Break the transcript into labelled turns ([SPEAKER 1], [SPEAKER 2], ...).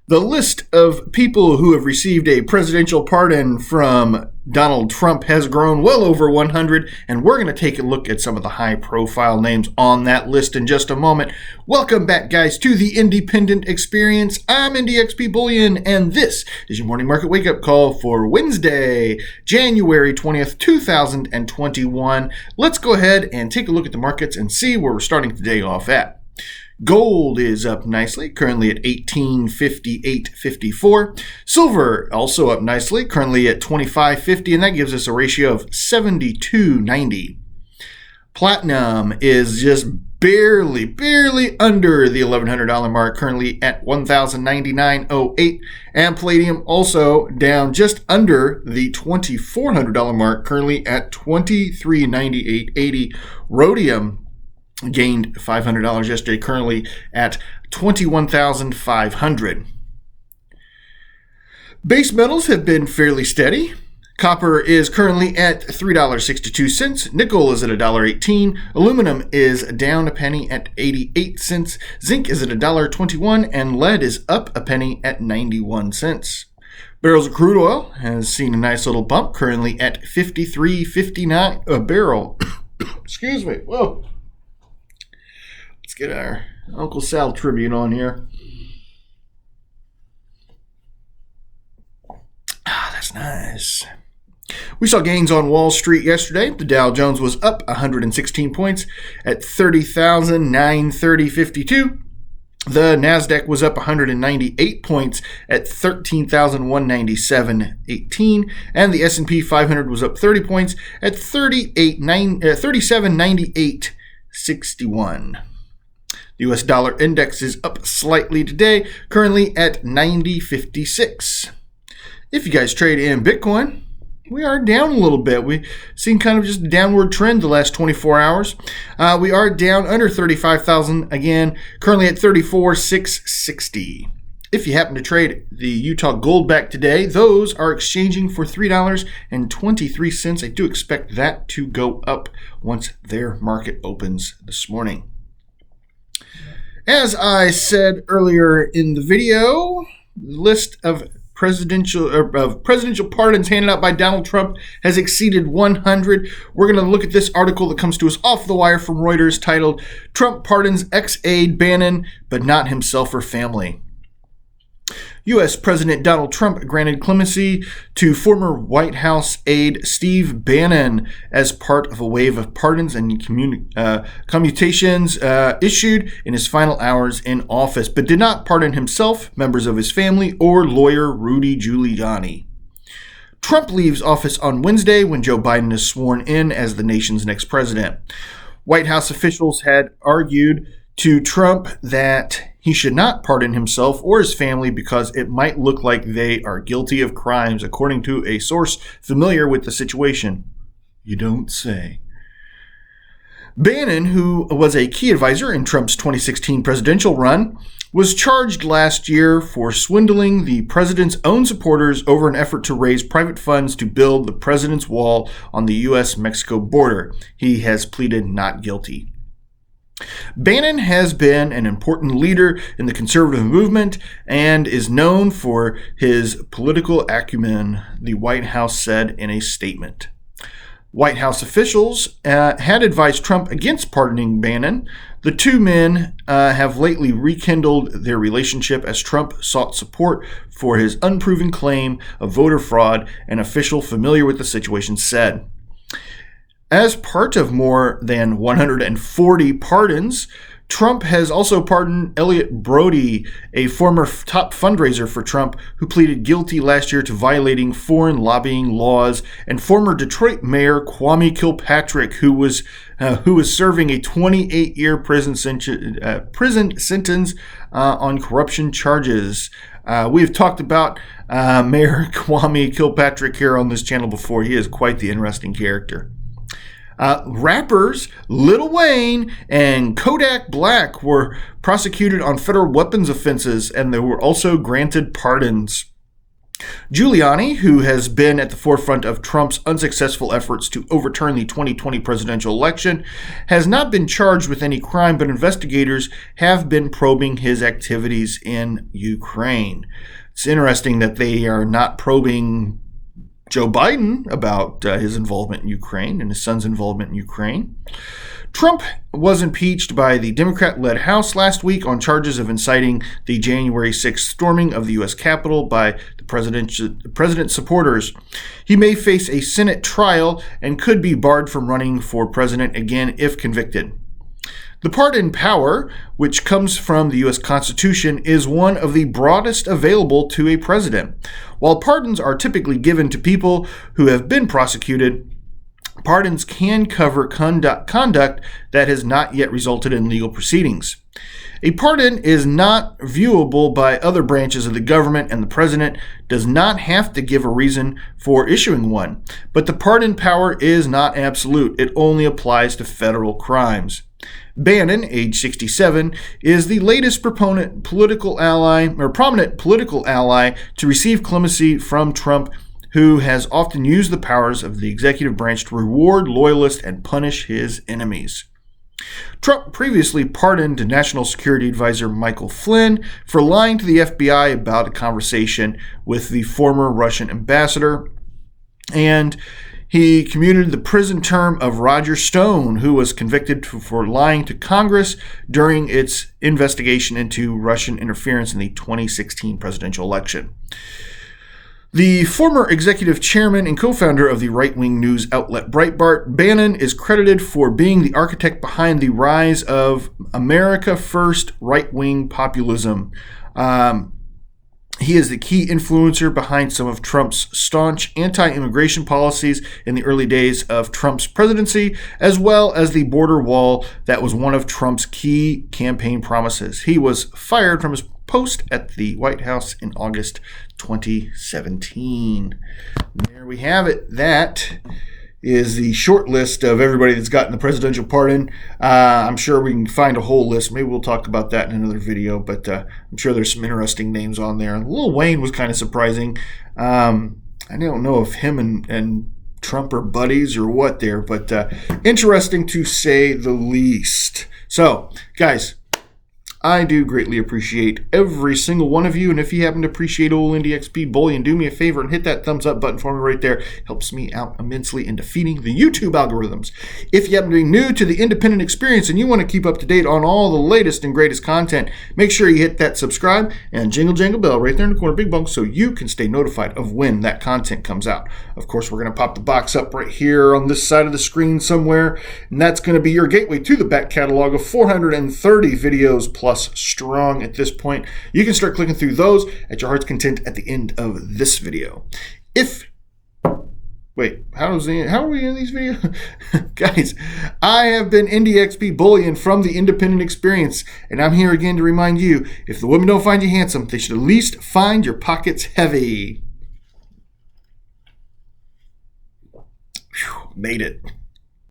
[SPEAKER 1] The list of people who have received a presidential pardon from Donald Trump has grown well over 100, and we're going to take a look at some of the high-profile names on that list in just a moment. Welcome back, guys, to the Independent Experience. I'm IndyXP Bullion, and this is your morning market wake-up call for Wednesday, January 20th, 2021. Let's go ahead and take a look at the markets and see where we're starting today off at. Gold is up nicely, currently at $18.58.54. Silver also up nicely, currently at $25.50, and that gives us a ratio of 72.90. Platinum is just barely under the $1,100 mark, currently at $1,099.08. And palladium also down just under the $2,400 mark, currently at $2398.80. Rhodium gained $500 yesterday, currently at $21,500. Base metals have been fairly steady. Copper is currently at $3.62. Nickel is at $1.18. Aluminum is down a penny at 88 cents. Zinc is at $1.21, and lead is up a penny at 91 cents. Barrels of crude oil has seen a nice little bump, currently at $53.59 a barrel. Excuse me. Whoa. Let's get our Uncle Sal tribute on here. That's nice. We saw gains on Wall Street yesterday. The Dow Jones was up 116 points at 30,930.52. The NASDAQ was up 198 points at 13,197.18. And the S&P 500 was up 30 points at 3798.61. The U.S. dollar index is up slightly today, currently at 90.56. If you guys trade in Bitcoin, we are down a little bit. We've seen kind of just a downward trend the last 24 hours. We are down under 35,000 again, currently at 34,660. If you happen to trade the Utah Gold back today, those are exchanging for $3.23. I do expect that to go up once their market opens this morning. As I said earlier in the video, the list of presidential pardons handed out by Donald Trump has exceeded 100. We're going to look at this article that comes to us off the wire from Reuters titled, "Trump Pardons Ex-Aide Bannon, but Not Himself or Family." U.S. President Donald Trump granted clemency to former White House aide Steve Bannon as part of a wave of pardons and commutations issued in his final hours in office, but did not pardon himself, members of his family, or lawyer Rudy Giuliani. Trump leaves office on Wednesday when Joe Biden is sworn in as the nation's next president. White House officials had argued to Trump that he should not pardon himself or his family because it might look like they are guilty of crimes, according to a source familiar with the situation. You don't say. Bannon, who was a key advisor in Trump's 2016 presidential run, was charged last year for swindling the president's own supporters over an effort to raise private funds to build the president's wall on the U.S.-Mexico border. He has pleaded not guilty. Bannon has been an important leader in the conservative movement and is known for his political acumen, the White House said in a statement. White House officials had advised Trump against pardoning Bannon. The two men have lately rekindled their relationship as Trump sought support for his unproven claim of voter fraud, an official familiar with the situation said. As part of more than 140 pardons, Trump has also pardoned Elliot Brody, a former top fundraiser for Trump, who pleaded guilty last year to violating foreign lobbying laws, and former Detroit Mayor Kwame Kilpatrick, who was serving a 28-year prison sentence on corruption charges. We've talked about Mayor Kwame Kilpatrick here on this channel before. He is quite the interesting character. Rappers Lil Wayne and Kodak Black were prosecuted on federal weapons offenses, and they were also granted pardons. Giuliani, who has been at the forefront of Trump's unsuccessful efforts to overturn the 2020 presidential election, has not been charged with any crime, but investigators have been probing his activities in Ukraine. It's interesting that they are not probing Joe Biden about his involvement in Ukraine and his son's involvement in Ukraine. Trump was impeached by the Democrat-led House last week on charges of inciting the January 6th storming of the U.S. Capitol by the president's supporters. He may face a Senate trial and could be barred from running for president again if convicted. The pardon power, which comes from the U.S. Constitution, is one of the broadest available to a president. While pardons are typically given to people who have been prosecuted, pardons can cover conduct that has not yet resulted in legal proceedings. A pardon is not viewable by other branches of the government, and the president does not have to give a reason for issuing one. But the pardon power is not absolute. It only applies to federal crimes. Bannon, age 67, is the latest prominent political ally to receive clemency from Trump, who has often used the powers of the executive branch to reward loyalists and punish his enemies. Trump previously pardoned National Security Advisor Michael Flynn for lying to the FBI about a conversation with the former Russian ambassador, and he commuted the prison term of Roger Stone, who was convicted for lying to Congress during its investigation into Russian interference in the 2016 presidential election. The former executive chairman and co-founder of the right-wing news outlet Breitbart, Bannon is credited for being the architect behind the rise of America First right-wing populism. He is the key influencer behind some of Trump's staunch anti-immigration policies in the early days of Trump's presidency, as well as the border wall that was one of Trump's key campaign promises. He was fired from his post at the White House in August 2017. There we have it. That is the short list of everybody that's gotten the presidential pardon. I'm sure we can find a whole list. Maybe we'll talk about that in another video, but I'm sure there's some interesting names on there. Lil Wayne was kind of surprising. I don't know if him and Trump are buddies or what there, but interesting to say the least. So, guys, I do greatly appreciate every single one of you, and if you happen to appreciate old IndieXP Bullion, do me a favor and hit that thumbs up button for me right there. Helps me out immensely in defeating the YouTube algorithms. If you happen to be new to the independent experience and you want to keep up to date on all the latest and greatest content, make sure you hit that subscribe and jingle bell right there in the corner, big bunk, so you can stay notified of when that content comes out. Of course, we're going to pop the box up right here on this side of the screen somewhere, and that's going to be your gateway to the back catalog of 430 videos plus strong at this point. You can start clicking through those at your heart's content at the end of this video. How are we in these videos? Guys, I have been IndieXP Bullion from the Independent Experience, and I'm here again to remind you, if the women don't find you handsome, they should at least find your pockets heavy. Whew, made it.